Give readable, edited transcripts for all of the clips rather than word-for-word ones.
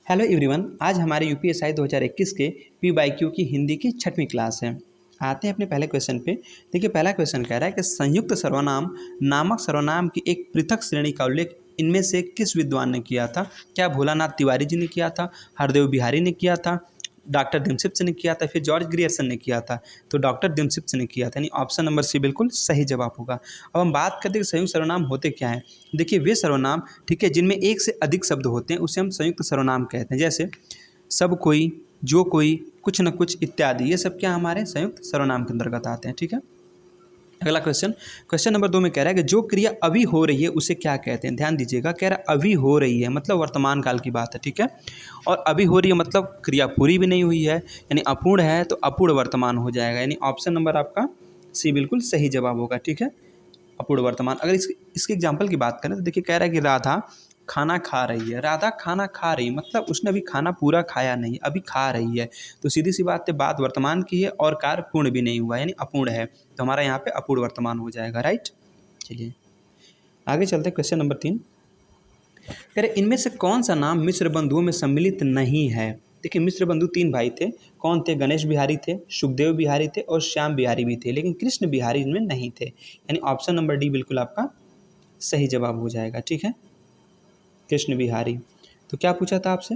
Hello everyone, आज हमारे UPSI 2021 के पी बाई क्यू की हिंदी की 6वीं क्लास है। आते हैं अपने पहले क्वेश्चन पे। देखिए, पहला क्वेश्चन कह रहा है कि संयुक्त सर्वनाम नामक सर्वनाम की एक पृथक श्रेणी का उल्लेख इनमें से किस विद्वान ने किया था? क्या भोलानाथ तिवारी जी ने किया था, हरदेव बिहारी ने किया था, डॉक्टर डिमसिप्स ने किया था, फिर जॉर्ज ग्रियर्सन ने किया था? तो डॉक्टर डिमसिप्स ने किया था, यानी ऑप्शन नंबर सी बिल्कुल सही जवाब होगा। अब हम बात करते हैं कि संयुक्त सर्वनाम होते क्या हैं। देखिए, वे सर्वनाम, ठीक है, जिनमें एक से अधिक शब्द होते हैं उसे हम संयुक्त सर्वनाम कहते हैं। जैसे सब कोई, जो कोई, कुछ न कुछ इत्यादि, ये सब क्या हमारे संयुक्त सर्वनाम के अंतर्गत आते हैं। ठीक है, अगला क्वेश्चन, क्वेश्चन नंबर 2 में कह रहा है कि जो क्रिया अभी हो रही है उसे क्या कहते हैं। ध्यान दीजिएगा, कह रहा है अभी हो रही है मतलब वर्तमान काल की बात है। ठीक है, और अभी हो रही है मतलब क्रिया पूरी भी नहीं हुई है, यानी अपूर्ण है तो अपूर्ण वर्तमान हो जाएगा, यानी ऑप्शन नंबर आपका सी बिल्कुल सही जवाब होगा। ठीक है, अपूर्ण वर्तमान। अगर इसके एग्जाम्पल की बात करें तो देखिए, कह रहा है कि राधा खाना खा रही है। राधा खाना खा रही है मतलब उसने अभी खाना पूरा खाया नहीं, अभी खा रही है। तो सीधी सी बात है, बात वर्तमान की है और कार्य पूर्ण भी नहीं हुआ, यानी अपूर्ण है। तो हमारा यहाँ पे अपूर्ण वर्तमान हो जाएगा। राइट, चलिए आगे चलते हैं। क्वेश्चन नंबर 3 कह रहे इनमें से कौन सा नाम मिश्र बंधुओं में सम्मिलित नहीं है। देखिए, मिश्र बंधु 3 भाई थे। कौन थे? गणेश बिहारी थे, सुखदेव बिहारी थे और श्याम बिहारी भी थे, लेकिन कृष्ण बिहारी इनमें नहीं थे, यानी ऑप्शन नंबर डी बिल्कुल आपका सही जवाब हो जाएगा। ठीक है, कृष्ण बिहारी। तो क्या पूछा था आपसे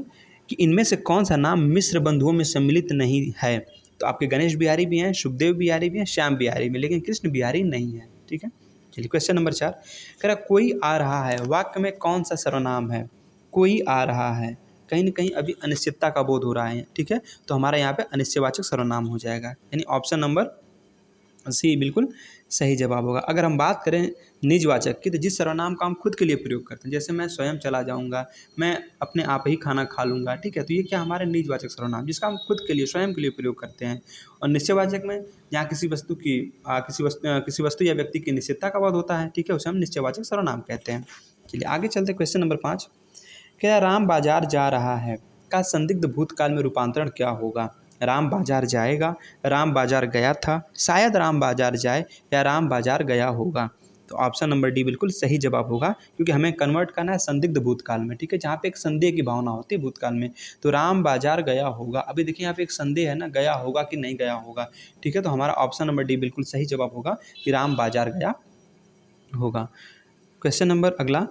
कि इनमें से कौन सा नाम मिश्र बंधुओं में सम्मिलित नहीं है? तो आपके गणेश बिहारी भी हैं, सुखदेव बिहारी भी हैं, श्याम बिहारी भी, लेकिन कृष्ण बिहारी नहीं है। ठीक है, चलिए क्वेश्चन नंबर 4 कह रहा कोई आ रहा है, वाक्य में कौन सा सर्वनाम है? कोई आ रहा है, कहीं ना कहीं अभी अनिश्चितता का बोध हो रहा है। ठीक है, तो हमारा यहाँ पे अनिश्चयवाचक सर्वनाम हो जाएगा, यानी ऑप्शन नंबर सी बिल्कुल सही जवाब होगा। अगर हम बात करें निजवाचक की, तो जिस सर्वनाम का हम खुद के लिए प्रयोग करते हैं, जैसे मैं स्वयं चला जाऊंगा, मैं अपने आप ही खाना खा लूँगा। ठीक है, तो ये क्या हमारे निजवाचक सर्वनाम, जिसका हम खुद के लिए स्वयं के लिए प्रयोग करते हैं। और निश्चयवाचक में जहाँ किसी वस्तु की किसी वस्तु या व्यक्ति की निश्चितता का बोध होता है, ठीक है, उसे हम निश्चयवाचक सर्वनाम कहते हैं। चलिए आगे चलते हैं। क्वेश्चन नंबर 5 क्या राम बाजार जा रहा है का संदिग्ध भूतकाल में रूपांतरण क्या होगा? राम बाजार जाएगा, राम बाजार गया था, शायद राम बाजार जाए या राम बाजार गया होगा। तो ऑप्शन नंबर डी बिल्कुल सही जवाब होगा, क्योंकि हमें कन्वर्ट करना है संदिग्ध भूतकाल में। ठीक है, जहाँ पे एक संदेह की भावना होती है भूतकाल में, तो राम बाजार गया होगा। अभी देखिए यहाँ पे एक संदेह है ना, गया होगा कि नहीं गया होगा। ठीक है, तो हमारा ऑप्शन नंबर डी बिल्कुल सही जवाब होगा कि राम बाजार गया होगा। क्वेश्चन नंबर अगला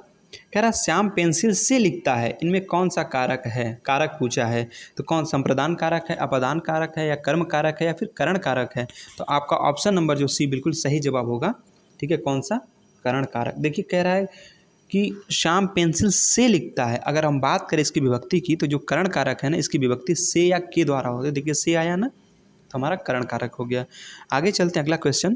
कह रहा श्याम पेंसिल से लिखता है, इनमें कौन सा कारक है? कारक पूछा है, तो कौन संप्रदान कारक है, अपदान कारक है, या कर्म कारक है, या फिर करण कारक है? तो आपका ऑप्शन नंबर जो सी बिल्कुल सही जवाब होगा। ठीक है, कौन सा? करण कारक। देखिए, कह रहा है कि श्याम पेंसिल से लिखता है। अगर हम बात करें इसकी विभक्ति की, तो जो करण कारक है ना, इसकी विभक्ति से या के द्वारा होती है। देखिए से आया ना, तो हमारा करण कारक हो गया। आगे चलते हैं, अगला क्वेश्चन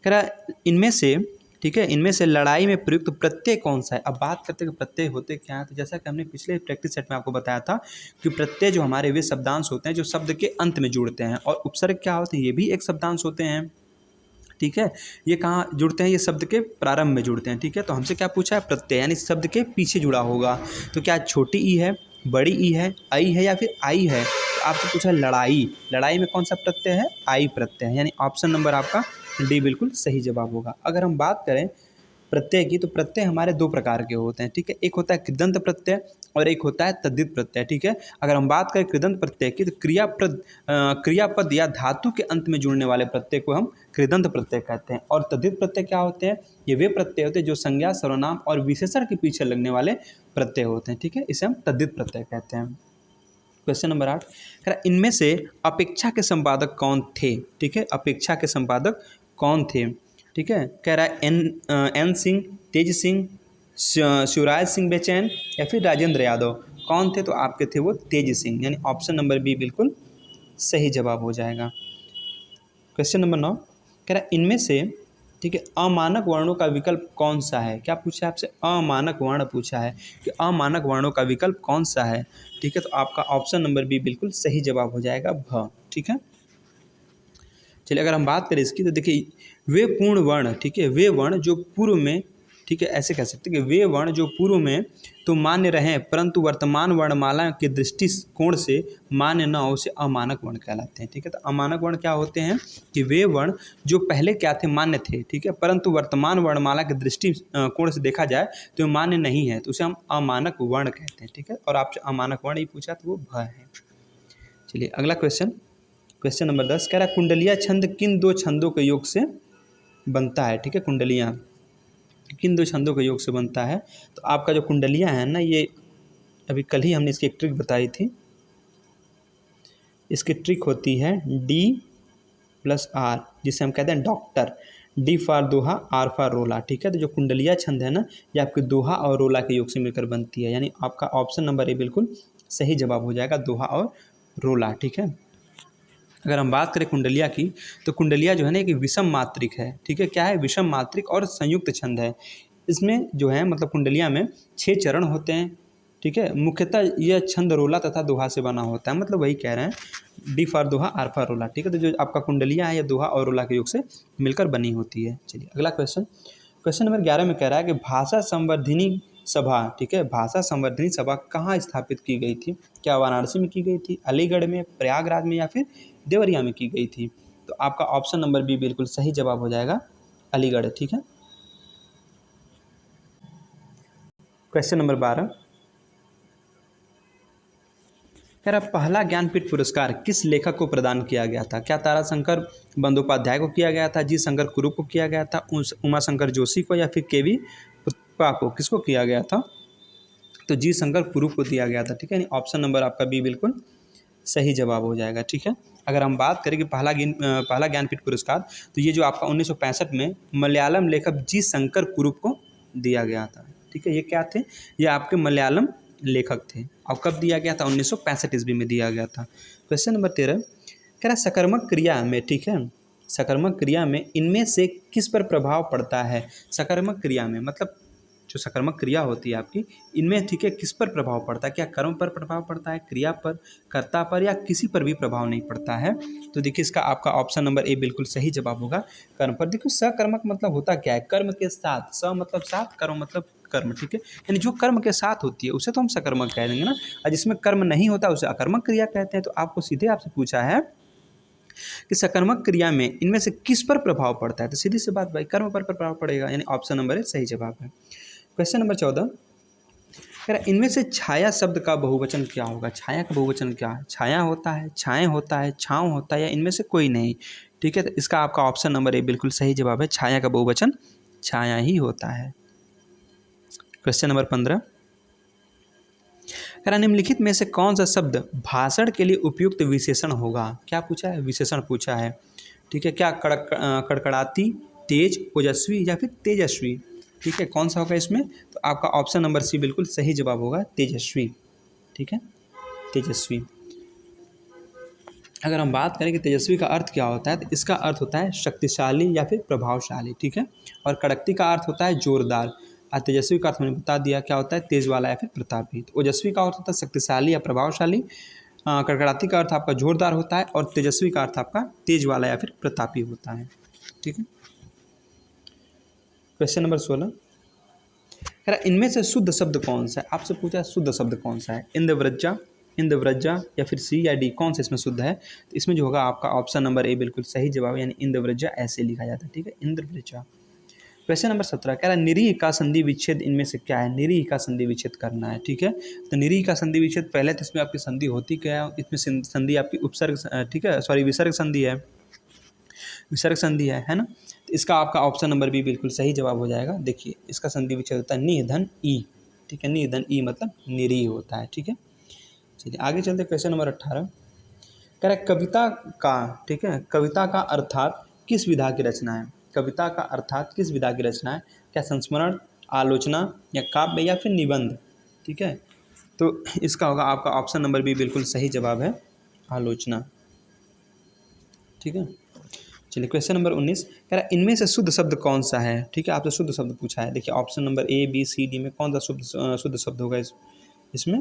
कह रहा इनमें से, ठीक है, इनमें से लड़ाई में प्रयुक्त प्रत्यय कौन सा है? अब बात करते हैं कि प्रत्यय होते क्या हैं, तो जैसा कि हमने पिछले प्रैक्टिस सेट में आपको बताया था कि प्रत्यय जो हमारे वे शब्दांश होते हैं जो शब्द के अंत में जुड़ते हैं, और उपसर्ग क्या होते हैं, ये भी एक शब्दांश होते हैं। ठीक है, ये कहाँ जुड़ते हैं? ये शब्द के प्रारंभ में जुड़ते हैं। ठीक है, तो हमसे क्या पूछा है? प्रत्यय, यानी शब्द के पीछे जुड़ा होगा। तो क्या छोटी ई है, बड़ी ई है, आई है, या फिर आई है? तो आपसे पूछा है लड़ाई, लड़ाई में कौन सा प्रत्यय है? आई प्रत्यय है, यानी ऑप्शन नंबर आपका डी बिल्कुल सही जवाब होगा। अगर हम बात करें प्रत्यय की, तो प्रत्यय हमारे दो प्रकार के होते हैं। ठीक है, एक होता है कृदंत प्रत्यय और एक होता है तद्धित प्रत्यय। ठीक है, अगर हम बात करें कृदंत प्रत्यय की, तो क्रियापद या धातु के अंत में जुड़ने वाले प्रत्यय को हम कृदंत प्रत्यय कहते हैं। और तद्धित प्रत्यय क्या होते हैं? ये वे प्रत्यय होते हैं जो संज्ञा, सर्वनाम और विशेषण के पीछे लगने वाले प्रत्यय होते हैं। ठीक है, इसे हम तद्धित प्रत्यय कहते हैं। क्वेश्चन नंबर 8 कह रहा इनमें से अपेक्षा के संपादक कौन थे? ठीक है, अपेक्षा के संपादक कौन थे? ठीक है, कह रहा है एन सिंह, तेज सिंह, शिवराज सिंह बेचैन, या फिर राजेंद्र यादव। कौन थे? तो आपके थे वो तेज सिंह, यानी ऑप्शन नंबर बी बिल्कुल सही जवाब हो जाएगा। क्वेश्चन नंबर 9 कह रहा है इनमें से, ठीक है, अमानक वर्णों का विकल्प कौन सा है? क्या पूछा है आपसे? अमानक वर्ण पूछा है कि अमानक वर्णों का विकल्प कौन सा है। ठीक है, तो आपका ऑप्शन नंबर बी बिल्कुल सही जवाब हो जाएगा, भ। ठीक है, चलिए अगर हम बात करें इसकी, तो देखिए वे पूर्ण वर्ण, ठीक है, वे वर्ण जो पूर्व में ठीक है, ऐसे कह सकते हैं कि वे वर्ण जो पूर्व में तो मान्य रहे परंतु वर्तमान वर्णमाला के दृष्टिकोण से मान्य न हो उसे अमानक वर्ण कहलाते हैं। ठीक है, तो अमानक वर्ण क्या होते हैं कि वे वर्ण जो पहले क्या थे, मान्य थे, ठीक है, परंतु वर्तमान वर्णमाला के दृष्टिकोण से देखा जाए तो मान्य नहीं है, तो उसे हम अमानक वर्ण कहते हैं। ठीक है, और आपसे अमानक वर्ण ही पूछा तो वो भ है। चलिए अगला क्वेश्चन, क्वेश्चन नंबर 10 कह रहा है कुंडलिया छंद किन दो छंदों के योग से बनता है। ठीक है, कुंडलियाँ किन दो छंदों के योग से बनता है। तो आपका जो कुंडलियाँ है ना, ये अभी कल ही हमने इसकी एक ट्रिक बताई थी। इसकी ट्रिक होती है D+R, जिसे हम कहते हैं doctor. D for Doha, R for Rola. ठीक है, तो जो कुंडलिया छंद है ना, ये आपके दोहा और रोला के योग से मिलकर बनती है, यानी आपका ऑप्शन नंबर ए बिल्कुल सही जवाब हो जाएगा, दोहा और रोला। ठीक है, अगर हम बात करें कुंडलिया की, तो कुंडलिया जो है ना एक विषम मात्रिक है। ठीक है, क्या है, विषम मात्रिक और संयुक्त छंद है। इसमें जो है मतलब कुंडलिया में 6 चरण होते हैं। ठीक है, मुख्यतः यह छंद रोला तथा दोहा से बना होता है, मतलब वही कह रहे हैं D for Doha, R for Rola. ठीक है, तो जो आपका कुंडलिया है यह दोहा और रोला के योग से मिलकर बनी होती है। चलिए अगला क्वेश्चन, क्वेश्चन नंबर 11 में कह रहा है कि भाषा संवर्धिनी सभा, ठीक है, भाषा संवर्धनी सभा कहाँ स्थापित की गई थी। क्या वाराणसी में की गई थी, अलीगढ़ में, प्रयागराज में, या फिर देवरिया में की गई थी। तो आपका ऑप्शन नंबर बी बिल्कुल सही जवाब हो जाएगा, अलीगढ़। ठीक है, क्वेश्चन नंबर 12 कह रहा पहला ज्ञानपीठ पुरस्कार किस लेखक को प्रदान किया गया था। क्या ताराशंकर बंदोपाध्याय को किया गया था, जी शंकर कुरूप को किया गया था, उमाशंकर जोशी को, या फिर केवी पुष्पा को, किसको किया गया था। तो जी शंकर कुरूप को दिया गया था। ठीक है, ऑप्शन नंबर आपका बी बिल्कुल सही जवाब हो जाएगा। ठीक है, अगर हम बात करें कि पहला ज्ञानपीठ पुरस्कार, तो ये जो आपका 1965 में मलयालम लेखक जी शंकर कुरूप को दिया गया था। ठीक है, ये क्या थे, ये आपके मलयालम लेखक थे। और कब दिया गया था, 1965 ईस्वी में दिया गया था। क्वेश्चन नंबर 13 कह रहा सकर्मक क्रिया में, ठीक है, सकर्मक क्रिया में इनमें से किस पर प्रभाव पड़ता है। सकर्मक क्रिया में मतलब जो सकर्मक क्रिया होती है आपकी, इनमें ठीक है किस पर प्रभाव पड़ता है। क्या कर्म पर प्रभाव पड़ता है, क्रिया पर, कर्ता पर, या किसी पर भी प्रभाव नहीं पड़ता है। तो देखिए इसका आपका ऑप्शन नंबर ए बिल्कुल सही जवाब होगा, कर्म पर। देखो सकर्मक मतलब होता क्या है, कर्म के साथ, स मतलब साथ, कर्म मतलब कर्म। ठीक है, यानी जो कर्म के साथ होती है उसे तो हम सकर्मक कह देंगे ना, और जिसमें कर्म नहीं होता उसे अकर्मक क्रिया कहते हैं। तो आपको सीधे आपसे पूछा है कि सकर्मक क्रिया में इनमें से किस पर प्रभाव पड़ता है, तो सीधी सी बात भाई कर्म पर प्रभाव पड़ेगा, यानी ऑप्शन नंबर ए सही जवाब है। क्वेश्चन नंबर 14 कह रहा इनमें से छाया शब्द का बहुवचन क्या होगा। छाया का बहुवचन क्या है, छाया होता है, छाएं होता है, छाँव होता है, या इनमें से कोई नहीं। ठीक है, तो इसका आपका ऑप्शन नंबर ए बिल्कुल सही जवाब है, छाया का बहुवचन छाया ही होता है। क्वेश्चन नंबर 15 कह रहा निम्नलिखित में से कौन सा शब्द भाषण के लिए उपयुक्त विशेषण होगा। क्या पूछा है, विशेषण पूछा है। ठीक है, क्या कड़कड़ाती, तेज, ओजस्वी, या फिर तेजस्वी। ठीक है, कौन सा होगा इसमें, तो आपका ऑप्शन नंबर सी बिल्कुल सही जवाब होगा, तेजस्वी। ठीक है, तेजस्वी। अगर हम बात करें कि तेजस्वी का अर्थ क्या होता है, तो इसका अर्थ होता है शक्तिशाली या फिर प्रभावशाली। ठीक है, और कड़कती का अर्थ होता है जोरदार, और तेजस्वी का अर्थ मैंने बता दिया क्या होता है, तेज वाला या फिर प्रतापी। तो ओजस्वी का अर्थ होता है शक्तिशाली या प्रभावशाली, कड़कड़ाती का अर्थ आपका जोरदार होता है, और तेजस्वी का अर्थ आपका तेज वाला या फिर प्रतापी होता है। ठीक है, क्वेश्चन नंबर 16 कह रहा इनमें से शुद्ध शब्द कौन सा है। आपसे पूछा शुद्ध शब्द कौन सा है, इंद्रव्रजा, इंद्रव्रजा, या फिर सी या डी, कौन सा इसमें शुद्ध है। तो इसमें जो होगा आपका ऑप्शन नंबर ए बिल्कुल सही जवाब है, यानी इंद्रव्रजा ऐसे लिखा जाता है। ठीक है, इंद्रव्रजा। क्वेश्चन नंबर 17 कह रहा है निरीह का संधि विच्छेद इनमें से क्या है। निरीह का संधि विच्छेद करना है। ठीक है, तो निरीह का संधि विच्छेद, पहले तो इसमें आपकी संधि होती क्या है, इसमें संधि आपकी उपसर्ग, ठीक है, सॉरी विसर्ग संधि है, विसर्ग संधि है ना। तो इसका आपका ऑप्शन नंबर बी बिल्कुल सही जवाब हो जाएगा। देखिए इसका संधि विच्छेद होता है निधन ई। ठीक है, निधन ई मतलब निरीह होता है। ठीक है, चलिए आगे चलते क्वेश्चन नंबर 18 कह रहा है कविता का, ठीक है, कविता का अर्थात किस विधा की रचना है। कविता का अर्थात किस विधा की रचना है। क्या संस्मरण, आलोचना, या काव्य, या फिर निबंध। ठीक है, तो इसका होगा आपका ऑप्शन नंबर बी बिल्कुल सही जवाब है, आलोचना। ठीक है, चलिए क्वेश्चन नंबर 19 कह रहा इनमें से शुद्ध शब्द कौन सा है। ठीक है, आपसे शुद्ध शब्द पूछा है। देखिए option number A B C D में कौन सा शुद्ध शब्द होगा इसमें।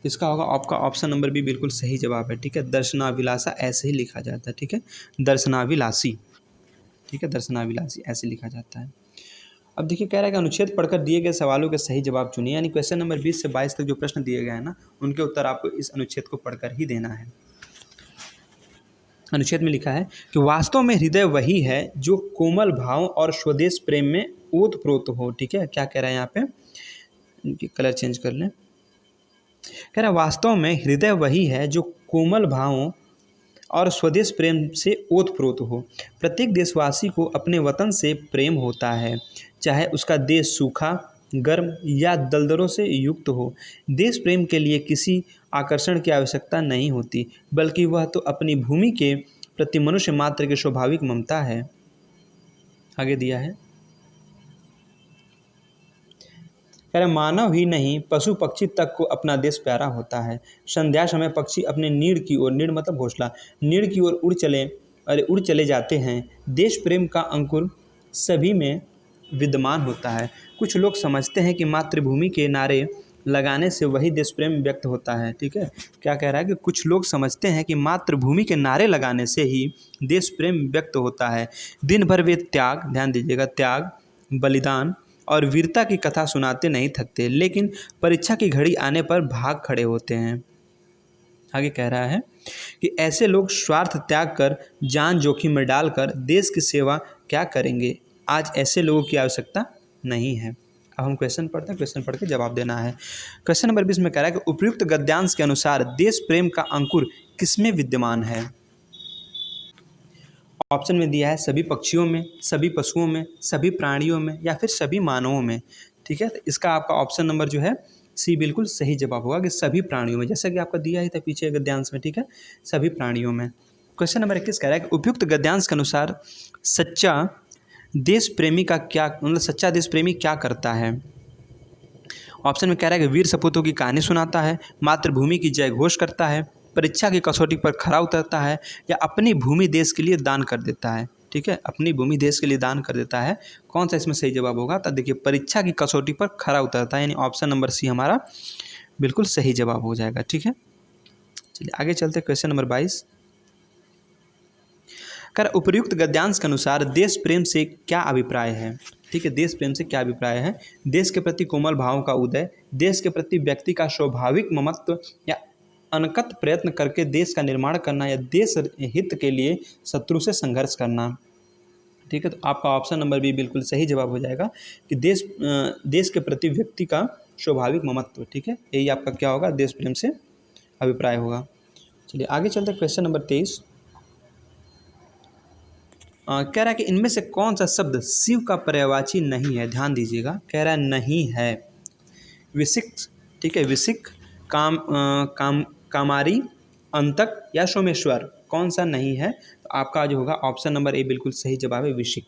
इसका होगा आपका ऑप्शन नंबर बी बिल्कुल सही जवाब है। ठीक है, दर्शनाभिलाषा ऐसे ही लिखा जाता है। ठीक है, दर्शनाभिलाषी। ठीक है, दर्शनाभिलाषी ऐसे लिखा जाता है। अब देखिए कह रहा है कि अनुच्छेद पढ़कर दिए गए सवालों के सही जवाब चुनिए, यानी क्वेश्चन नंबर 20 से 22 तक जो प्रश्न दिए गए हैं ना, उनके उत्तर आपको इस अनुच्छेद को पढ़कर ही देना है। अनुच्छेद में लिखा है कि वास्तव में हृदय वही है जो कोमल भाव और स्वदेश प्रेम में ओतप्रोत हो। ठीक है, क्या कह रहा है यहाँ पे, इनकी कलर चेंज कर लें। कह रहा है वास्तव में हृदय वही है जो कोमल भावों और स्वदेश प्रेम से ओतप्रोत हो। प्रत्येक देशवासी को अपने वतन से प्रेम होता है, चाहे उसका देश सूखा, गर्म या दलदलों से युक्त हो। देश प्रेम के लिए किसी आकर्षण की आवश्यकता नहीं होती, बल्कि वह तो अपनी भूमि के प्रति मनुष्य मात्र की स्वाभाविक ममता है। आगे दिया है, कह रहे मानव ही नहीं पशु पक्षी तक को अपना देश प्यारा होता है। संध्या समय पक्षी अपने नीड़ की ओर, नीड़ मतलब घोंसला, नीड़ की ओर उड़ चले जाते हैं। देश प्रेम का अंकुर सभी में विद्यमान होता है। कुछ लोग समझते हैं कि मातृभूमि के नारे लगाने से वही देश प्रेम व्यक्त होता है। ठीक है, क्या कह रहा है कि कुछ लोग समझते हैं कि मातृभूमि के नारे लगाने से ही देश प्रेम व्यक्त होता है। दिन भर वे त्याग, ध्यान दीजिएगा, त्याग, बलिदान और वीरता की कथा सुनाते नहीं थकते, लेकिन परीक्षा की घड़ी आने पर भाग खड़े होते हैं। आगे कह रहा है कि ऐसे लोग स्वार्थ त्याग कर, जान जोखिम में डालकर देश की सेवा क्या करेंगे। आज ऐसे लोगों की आवश्यकता नहीं है। अब हम क्वेश्चन पढ़ते हैं, क्वेश्चन पढ़ के जवाब देना है। क्वेश्चन नंबर 20 में कह रहा है कि उपयुक्त गद्यांश के अनुसार देश प्रेम का अंकुर किसमें विद्यमान है। ऑप्शन में दिया है सभी पक्षियों में, सभी पशुओं में, सभी प्राणियों में या फिर सभी मानवों में। ठीक है, तो इसका आपका ऑप्शन नंबर जो है सी बिल्कुल सही जवाब होगा कि सभी प्राणियों में, जैसा कि आपका दिया ही था पीछे गद्यांश में। ठीक है, सभी प्राणियों में। क्वेश्चन नंबर 21 कह रहा है कि उपयुक्त गद्यांश के अनुसार सच्चा देश प्रेमी का क्या, मतलब सच्चा देश प्रेमी क्या करता है। ऑप्शन में कह रहा है कि वीर सपूतों की कहानी सुनाता है, मातृभूमि की जय घोष करता है, परीक्षा की कसौटी पर खरा उतरता है, या अपनी भूमि देश के लिए दान कर देता है। ठीक है, अपनी भूमि देश के लिए दान कर देता है। कौन सा इसमें सही जवाब होगा, तो देखिए परीक्षा की कसौटी पर खरा उतरता है, यानी ऑप्शन नंबर सी हमारा बिल्कुल सही जवाब हो जाएगा। ठीक है, चलिए आगे चलते क्वेश्चन नंबर 22। कर उपयुक्त गद्यांश के अनुसार देश प्रेम से क्या अभिप्राय है। ठीक है, देश प्रेम से क्या अभिप्राय है। देश के प्रति कोमल भावों का उदय, देश के प्रति व्यक्ति का स्वाभाविक ममत्व या अनकत प्रयत्न करके देश का निर्माण करना, या देश हित के लिए शत्रु से संघर्ष करना। ठीक है, तो आपका ऑप्शन नंबर बी बिल्कुल सही जवाब हो जाएगा कि देश के प्रति व्यक्ति का स्वाभाविक ममत्व। ठीक है, यही आपका क्या होगा, देश प्रेम से अभिप्राय होगा। चलिए आगे चलते क्वेश्चन नंबर 23। कह रहा है कि इनमें से कौन सा शब्द शिव का पर्यायवाची नहीं है। ध्यान दीजिएगा, कह रहा है नहीं है। विसिक, ठीक है, विसिक, कामारी, अंतक या सोमेश्वर, कौन सा नहीं है। तो आपका जो होगा ऑप्शन नंबर ए बिल्कुल सही जवाब है, विसिक।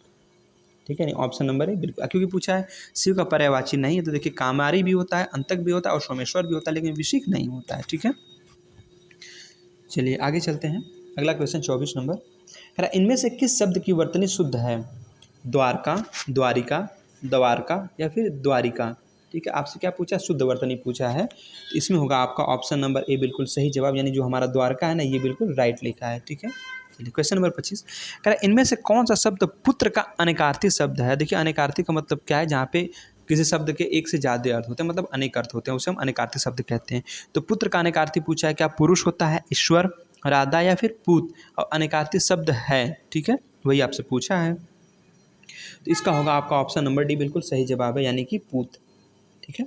ठीक है, नहीं ऑप्शन नंबर ए बिल्कुल, क्योंकि पूछा है शिव का पर्यायवाची नहीं है, तो देखिए कामारी भी होता है, अंतक भी होता है और सोमेश्वर भी होता है, लेकिन विसिक नहीं होता है। ठीक है, चलिए आगे चलते हैं। अगला क्वेश्चन 24 नंबर। कह रहा इनमें से किस शब्द की वर्तनी शुद्ध है। द्वारका, द्वारिका, द्वारका या फिर द्वारिका। ठीक है, आपसे क्या पूछा, शुद्ध वर्तनी पूछा है, तो इसमें होगा आपका ऑप्शन नंबर ए बिल्कुल सही जवाब, यानी जो हमारा द्वारका है ना, ये बिल्कुल राइट लिखा है। ठीक है, चलिए क्वेश्चन नंबर 25। कह रहा इनमें से कौन सा शब्द पुत्र का अनेकार्थी शब्द है। देखिए अनेकार्थी का मतलब क्या है, जहाँ पे किसी शब्द के एक से ज़्यादा अर्थ होते हैं, मतलब अनेक अर्थ होते हैं, उसे हम अनेकार्थी शब्द कहते हैं। तो पुत्र का अनेकार्थी पूछा है, क्या पुरुष होता है, ईश्वर, राधा या फिर पूत, और अनेकार्थी शब्द है। ठीक है, वही आपसे पूछा है, तो इसका होगा आपका ऑप्शन नंबर डी बिल्कुल सही जवाब है, यानी कि पूत। ठीक है,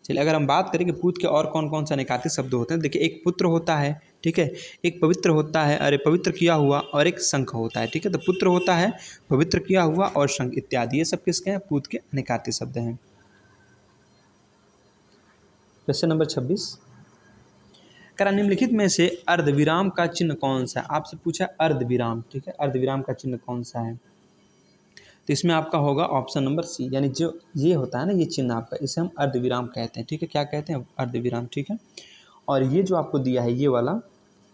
चलिए अगर हम बात करें कि पूत के और कौन कौन से अनेकार्थी शब्द होते हैं, देखिए एक पुत्र होता है, ठीक है, एक पवित्र होता है, अरे पवित्र किया हुआ, और एक शंख होता है। ठीक है, तो पुत्र होता है, पवित्र किया हुआ और शंख इत्यादि, ये सब किसके हैं, पूत के अनेकार्थी शब्द हैं। Question number 26। करा निम्नलिखित में से अर्धविराम का चिन्ह कौन सा है। आपसे पूछा अर्धविराम। ठीक है, अर्धविराम का चिन्ह कौन सा है, तो इसमें आपका होगा ऑप्शन नंबर सी, यानी जो ये होता है ना, ये चिन्ह आपका, इसे हम अर्धविराम कहते हैं। ठीक है, क्या कहते हैं, अर्धविराम। ठीक है, और ये जो आपको दिया है ये वाला,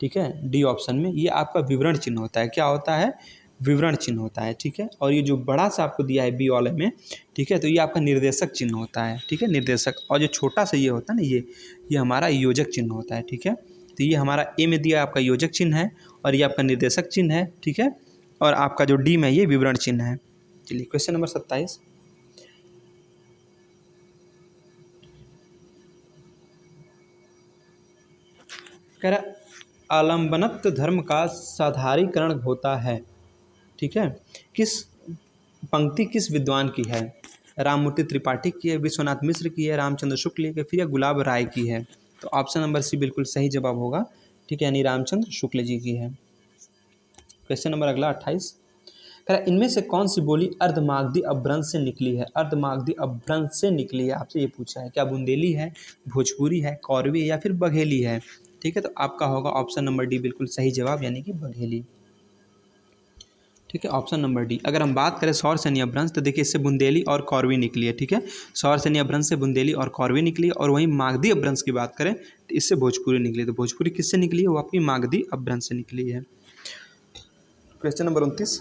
ठीक है, डी ऑप्शन में, ये आपका विवरण चिन्ह होता है। क्या होता है, विवरण चिन्ह होता है। ठीक है, और ये जो बड़ा सा आपको दिया है बी वाले में, ठीक है, तो ये आपका निर्देशक चिन्ह होता है। ठीक है, निर्देशक, और जो छोटा सा ये होता है ना, ये हमारा योजक चिन्ह होता है। ठीक है, तो ये हमारा ए में दिया आपका योजक चिन्ह है, और ये आपका निर्देशक चिन्ह है। ठीक है, और आपका जो डी में ये विवरण चिन्ह है। चलिए क्वेश्चन नंबर 27 कह रहा आलम्बनत्व धर्म का साधारीकरण होता है। ठीक है, किस पंक्ति किस विद्वान की है? राममूर्ति त्रिपाठी की है, विश्वनाथ मिश्र की है, रामचंद्र शुक्ल की, फिर या गुलाब राय की है? तो ऑप्शन नंबर सी बिल्कुल सही जवाब होगा। ठीक है, यानी रामचंद्र शुक्ल जी की है। क्वेश्चन नंबर अगला 28 कह रहा इनमें से कौन सी बोली अर्धमागधी अपभ्रंश से निकली है? अर्धमागधी अपभ्रंश से निकली है, आपसे ये पूछा है। क्या बुंदेली है, भोजपुरी है, कौरवी या फिर बघेली है? ठीक है, तो आपका होगा ऑप्शन नंबर डी बिल्कुल सही जवाब, यानी कि बघेली। ठीक है, ऑप्शन नंबर डी। अगर हम बात करें सौर सैन्य अपभ्रंश तो देखिए इससे बुंदेली और कौरवी निकली है। ठीक है, सौर सैन्य अपभ्रंश से बुंदेली और कौरवी निकली है। और वहीं मागधी अपभ्रंश की बात करें तो इससे भोजपुरी निकली है। तो भोजपुरी किससे निकली है? वो आपकी मागधी अपभ्रंश से निकली है। क्वेश्चन नंबर 29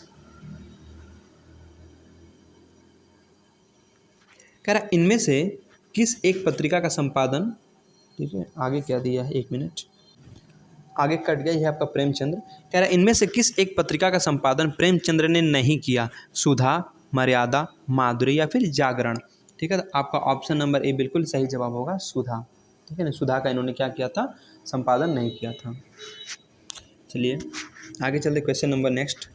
कह रहा इनमें से किस एक पत्रिका का संपादन, ठीक है आगे क्या दिया है, 1 मिनट आगे कट गया, है आपका प्रेमचंद्र। कह रहा है इनमें से किस एक पत्रिका का संपादन प्रेमचंद्र ने नहीं किया? सुधा, मर्यादा, माधुरी या फिर जागरण? ठीक है, तो आपका ऑप्शन नंबर ए बिल्कुल सही जवाब होगा, सुधा। ठीक है ना, सुधा का इन्होंने क्या किया था? संपादन नहीं किया था। चलिए आगे चलते क्वेश्चन नंबर नेक्स्ट।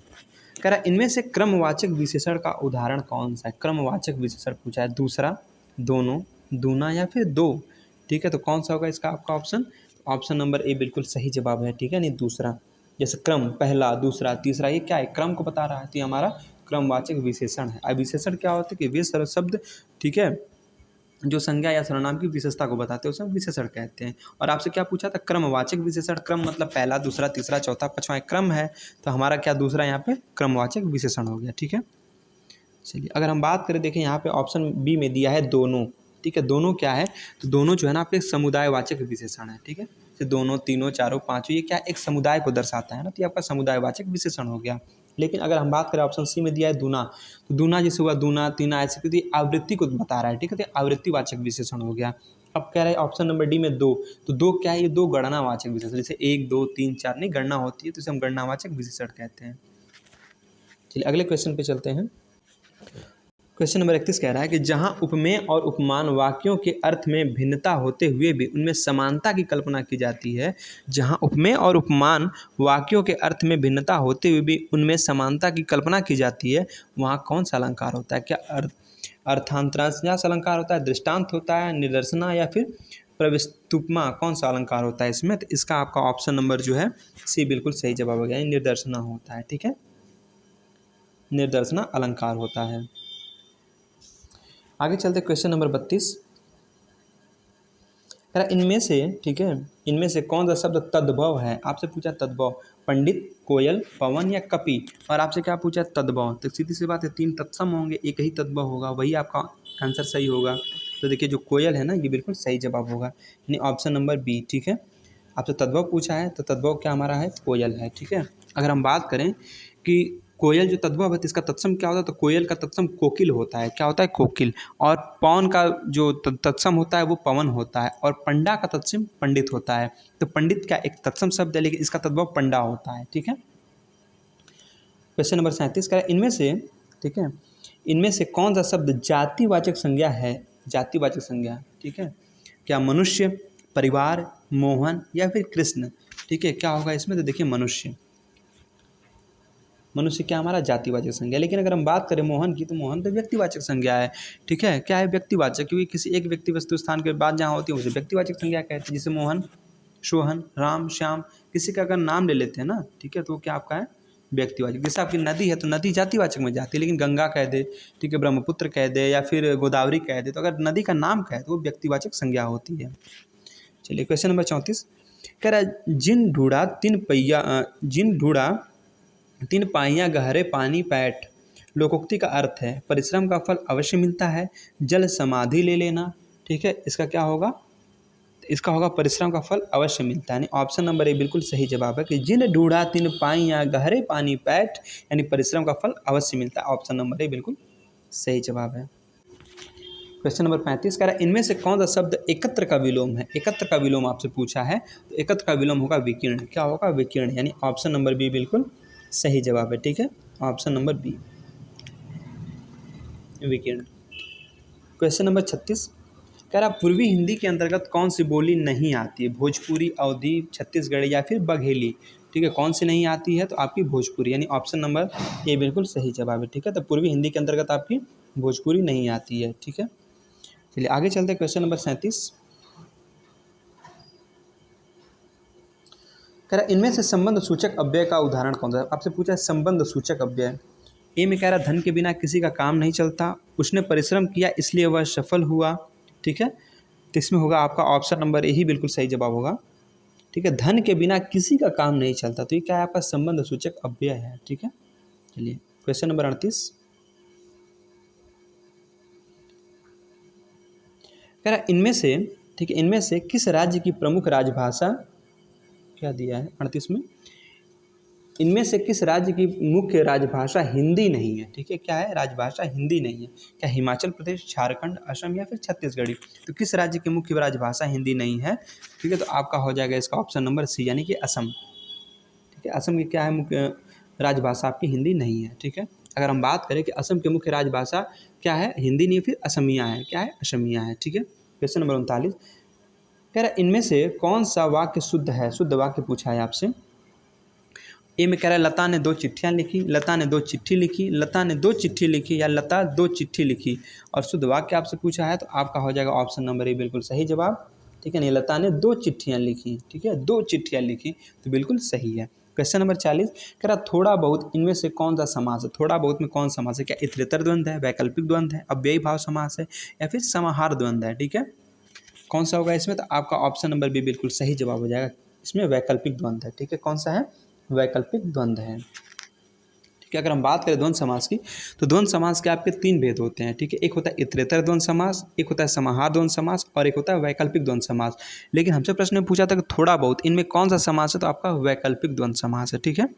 कह रहा है इनमें से क्रमवाचक विशेषण का उदाहरण कौन सा है? क्रमवाचक विशेषण पूछा है। दूसरा, दोनों, दूना या फिर दो? ठीक है, तो कौन सा होगा इसका आपका ऑप्शन? ऑप्शन नंबर ए बिल्कुल सही जवाब है। ठीक है, नहीं दूसरा। जैसे क्रम, पहला, दूसरा, तीसरा, ये क्या है? क्रम को बता रहा है, तो ये हमारा क्रमवाचक विशेषण है। अब विशेषण क्या होता है कि वे शब्द, ठीक है, जो संज्ञा या सर्वनाम की विशेषता को बताते हैं उसे हम विशेषण कहते हैं। और आपसे क्या पूछा था? क्रमवाचक विशेषण। क्रम मतलब पहला, दूसरा, तीसरा, चौथा, पांचवा, क्रम है, तो हमारा क्या दूसरा यहाँ पे क्रमवाचक विशेषण हो गया। ठीक है, चलिए अगर हम बात करें, देखें यहाँ पे ऑप्शन बी में दिया है दोनों। ठीक है, दोनों क्या है? तो दोनों जो है ना आपके समुदायवाचक विशेषण है। ठीक है, तो दोनों, तीनों, चारों, पांचों, ये क्या एक समुदाय को दर्शाता है ना, तो ये आपका समुदायवाचक विशेषण हो गया। लेकिन अगर हम बात करें ऑप्शन सी में दिया है दूना, तो दूना जैसे हुआ दूना, तीना, ऐसे क्योंकि आवृत्ति को बता रहा है। ठीक है, तो आवृत्तिवाचक विशेषण हो गया। अब कह रहे हैं ऑप्शन नंबर डी में दो, तो दो क्या है? ये दो गणनावाचक विशेषण, जैसे 1, 2, 3, 4 नहीं गणना होती है, तो इसे हम गणनावाचक विशेषण कहते हैं। चलिए अगले क्वेश्चन पे चलते हैं। क्वेश्चन नंबर 31 कह रहा है कि जहां उपमेय और उपमान वाक्यों के अर्थ में भिन्नता होते हुए भी उनमें समानता की कल्पना की जाती है, जहां उपमेय और उपमान वाक्यों के अर्थ में भिन्नता होते हुए भी उनमें समानता की कल्पना की जाती है, वहां कौन सा अलंकार होता है? क्या अर्थांतरन्यास अलंकार होता है, दृष्टांत होता है, निदर्शना या फिर प्रविस्तुपमा? कौन सा अलंकार होता है इसमें? तो इसका आपका ऑप्शन नंबर जो है सी बिल्कुल सही जवाब हो गया, निर्दर्शना होता है। ठीक है, निर्दर्शना अलंकार होता है। आगे चलते क्वेश्चन नंबर 32 इनमें से, ठीक है, इनमें से कौन सा शब्द तद्भव है? आपसे पूछा तद्भव, पंडित, कोयल, पवन या कपि? और आपसे क्या पूछा? तद्भव। तो सीधी सी बात है, 3 तत्सम होंगे, एक ही तद्भव होगा, वही आपका आंसर सही होगा। तो देखिए जो कोयल है ना, ये बिल्कुल सही जवाब होगा, यानी ऑप्शन नंबर बी। ठीक है, आपसे तद्भव पूछा है, तो तद्भव क्या हमारा है? कोयल है। ठीक है, अगर हम बात करें कि कोयल जो तद्भव है तो इसका तत्सम क्या होता है? तो कोयल का तत्सम कोकिल होता है। क्या होता है? कोकिल। और पवन का जो तत्सम होता है वो पवन होता है। और पंडा का तत्सम पंडित होता है। तो पंडित क्या एक तत्सम शब्द है, लेकिन इसका तद्भव पंडा होता है। ठीक है, क्वेश्चन नंबर 37 का इनमें से, ठीक है, इनमें से कौन सा शब्द जातिवाचक संज्ञा है? जातिवाचक संज्ञा, ठीक है, क्या मनुष्य, परिवार, मोहन या फिर कृष्ण? ठीक है, क्या होगा इसमें? तो देखिए मनुष्य। मनुष्य क्या हमारा जातिवाचक संज्ञा। लेकिन अगर हम बात करें मोहन की, तो मोहन तो व्यक्तिवाचक संज्ञा है। ठीक है, क्या है? व्यक्तिवाचक, क्योंकि किसी एक व्यक्ति वस्तु स्थान के बाद जहाँ होती है उसे व्यक्तिवाचक संज्ञा कहते हैं। जैसे मोहन, सोहन, राम, श्याम, किसी का अगर नाम ले लेते हैं ना, ठीक है, तो क्या आपका है? व्यक्तिवाचक। जैसे आपकी नदी है तो नदी जातिवाचक में जाती है, लेकिन गंगा कह दे, ठीक है, ब्रह्मपुत्र कह दे या फिर गोदावरी कह दे, तो अगर नदी का नाम कहे तो वो व्यक्तिवाचक संज्ञा होती है। चलिए क्वेश्चन नंबर 34 कह रहा है जिन ढूढ़ा 3 पाइयाँ गहरे पानी पैठ। लोकोक्ति का अर्थ है परिश्रम का फल अवश्य मिलता है, जल समाधि ले लेना। ठीक है, इसका क्या होगा? इसका होगा परिश्रम का फल अवश्य मिलता है, यानी ऑप्शन नंबर ए बिल्कुल सही जवाब है कि जिन ढूढ़ा 3 पाइयाँ गहरे पानी पैठ, यानी परिश्रम का फल अवश्य मिलता है। ऑप्शन नंबर ए बिल्कुल सही जवाब है। क्वेश्चन नंबर 35 कह रहा है इनमें से कौन सा शब्द एकत्र का विलोम है? एकत्र का विलोम आपसे पूछा है, तो एकत्र का विलोम होगा विकीर्ण। क्या होगा? विकीर्ण, यानी ऑप्शन नंबर बी बिल्कुल सही जवाब है, ठीक है, option number B, weekend. Question number 36 कह रहा पूर्वी हिंदी के अंतर्गत कौन सी बोली नहीं आती है? भोजपुरी, अवधी, छत्तीसगढ़ी या फिर बघेली? ठीक है, कौन सी नहीं आती है? तो आपकी भोजपुरी, यानी ऑप्शन नंबर ए बिल्कुल सही जवाब है, ठीक है। तो पूर्वी हिंदी के अंतर्गत आपकी भोजपुरी नहीं आती है, ठीक है। चलिए आगे चलते हैं, क्वेश्चन नंबर 37 कह रहा इनमें से संबंध सूचक अव्यय का उदाहरण कौन सा है? आपसे पूछा है संबंध सूचक अव्यय। ए में कह रहा धन के बिना किसी का काम नहीं चलता, उसने परिश्रम किया इसलिए वह सफल हुआ, ठीक है। तो इसमें होगा आपका ऑप्शन नंबर ए ही बिल्कुल सही जवाब होगा, ठीक है। धन के बिना किसी का काम नहीं चलता, तो ये क्या है आपका संबंध सूचक अव्यय है, ठीक है। चलिए क्वेश्चन नंबर 38 कह रहा इनमें से, ठीक है, इनमें से किस राज्य की प्रमुख राजभाषा, क्या दिया है 38 में, इनमें से किस राज्य की मुख्य राजभाषा हिंदी नहीं है? ठीक है, क्या है? राजभाषा हिंदी नहीं है। क्या हिमाचल प्रदेश, झारखंड, असम या फिर छत्तीसगढ़ी? तो किस राज्य की मुख्य राजभाषा हिंदी नहीं है? ठीक है, तो आपका हो जाएगा इसका ऑप्शन नंबर सी, यानी कि असम, ठीक है। असम की क्या है मुख्य राजभाषा आपकी हिंदी नहीं है, ठीक है। अगर हम बात करें कि असम की मुख्य राजभाषा क्या है, हिंदी नहीं फिर असमिया है, क्या है? असमिया है, ठीक है। क्वेश्चन नंबर 39 कह रहा इनमें से कौन सा वाक्य शुद्ध है? शुद्ध वाक्य पूछा है आपसे। ए में कह रहा है लता ने 2 चिट्ठियाँ लिखी, लता ने 2 चिट्ठी लिखी, लता ने 2 चिट्ठी लिखी या लता 2 चिट्ठी लिखी, और शुद्ध वाक्य आपसे पूछा है, तो आपका हो जाएगा ऑप्शन नंबर ए बिल्कुल सही जवाब, ठीक है। नहीं, लता ने 2 चिट्ठियाँ लिखी, ठीक है, 2 चिट्ठियाँ लिखी, तो बिल्कुल सही है। क्वेश्चन नंबर 40 कह रहा थोड़ा बहुत इनमें से कौन सा समास है? थोड़ा बहुत में कौन समास है? क्या इतरेतर द्वंद्व है, वैकल्पिक द्वंद्व है, अव्ययी भाव समास है या फिर समाहार द्वंद्व है? ठीक है, कौन सा होगा इसमें? तो आपका ऑप्शन नंबर बी बिल्कुल सही जवाब हो जाएगा, इसमें वैकल्पिक द्वंद्व है, ठीक है। कौन सा है? वैकल्पिक द्वंद्व है, ठीक है। अगर हम बात करें द्वंद्व समास की, तो द्वंद्व समास के आपके 3 भेद होते हैं, ठीक है। एक होता है इतरेतर द्वंद्व समास, एक होता है समाहार द्वंद्व समास और एक होता है वैकल्पिक द्वंद्व समास। लेकिन हमसे प्रश्न में पूछा था कि थोड़ा बहुत इनमें कौन सा समास है, तो आपका वैकल्पिक द्वंद्व समास है, ठीक है।